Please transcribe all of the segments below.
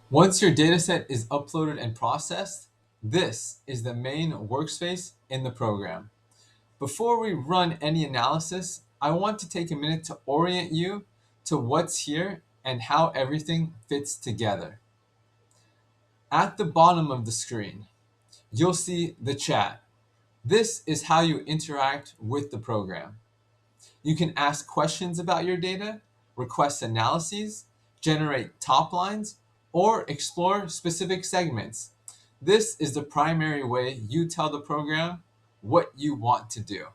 Once your dataset is uploaded and processed, this is the main workspace in the program. Before we run any analysis, I want to take a minute to orient you to what's here and how everything fits together. At the bottom of the screen, you'll see the chat. This is how you interact with the program. You can ask questions about your data, request analyses, generate top lines, or explore specific segments. This is the primary way you tell the program what you want to do.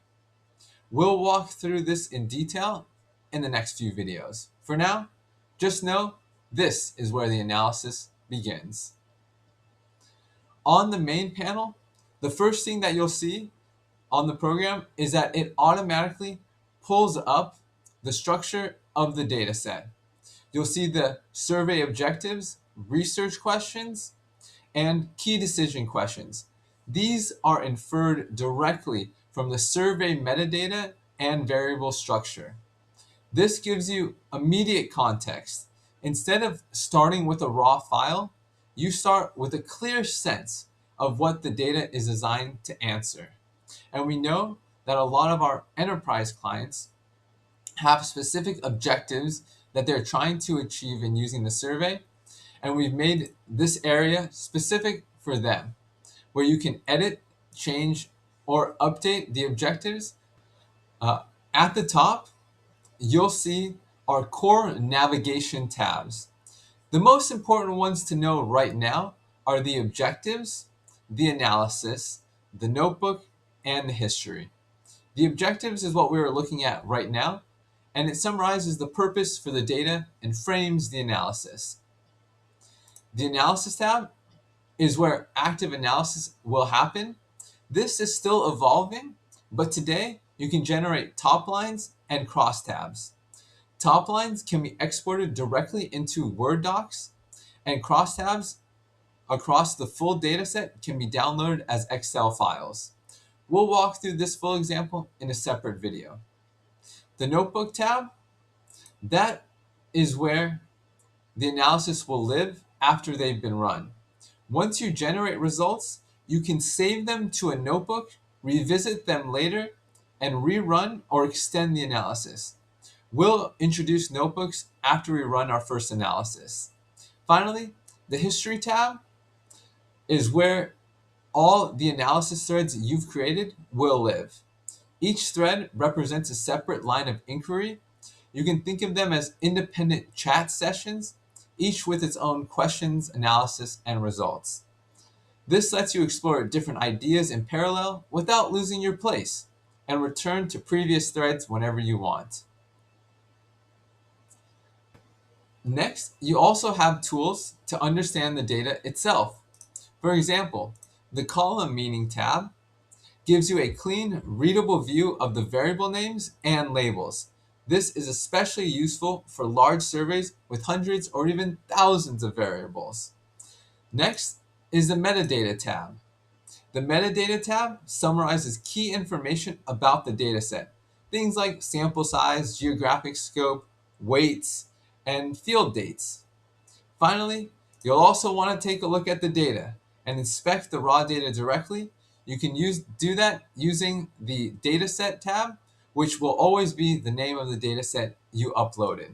We'll walk through this in detail in the next few videos. For now, just know this is where the analysis begins. On the main panel, the first thing that you'll see on the program is that it automatically pulls up the structure of the data set. You'll see the survey objectives, research questions, and key decision questions. These are inferred directly from the survey metadata and variable structure. This gives you immediate context. Instead of starting with a raw file, you start with a clear sense of what the data is designed to answer. And we know that a lot of our enterprise clients have specific objectives that they're trying to achieve in using the survey. And we've made this area specific for them, where you can edit, change, or update the objectives. At the top, you'll see our core navigation tabs. The most important ones to know right now are the objectives, the analysis, the notebook, and the history. The objectives is what we are looking at right now, and it summarizes the purpose for the data and frames the analysis. The analysis tab is where active analysis will happen. This is still evolving, but today you can generate top lines and crosstabs. Top lines can be exported directly into Word docs, and crosstabs across the full dataset can be downloaded as Excel files. We'll walk through this full example in a separate video. The Notebook tab, that is where the analysis will live after they've been run. Once you generate results, you can save them to a notebook, revisit them later, and rerun or extend the analysis. We'll introduce notebooks after we run our first analysis. Finally, the History tab is where all the analysis threads you've created will live. Each thread represents a separate line of inquiry. You can think of them as independent chat sessions, each with its own questions, analysis, and results. This lets you explore different ideas in parallel without losing your place and return to previous threads whenever you want. Next, you also have tools to understand the data itself. For example, the Column Meaning tab gives you a clean, readable view of the variable names and labels. This is especially useful for large surveys with hundreds or even thousands of variables. Next is the Metadata tab. The Metadata tab summarizes key information about the dataset, things like sample size, geographic scope, weights, and field dates. Finally, you'll also want to take a look at the data and inspect the raw data directly. You can do that using the Dataset tab, which will always be the name of the dataset you uploaded.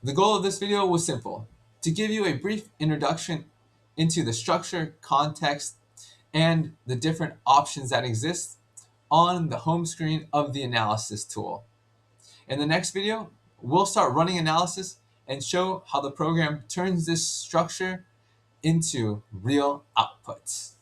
The goal of this video was simple: to give you a brief introduction into the structure, context, and the different options that exist on the home screen of the analysis tool. In the next video, we'll start running analysis and show how the program turns this structure into real outputs.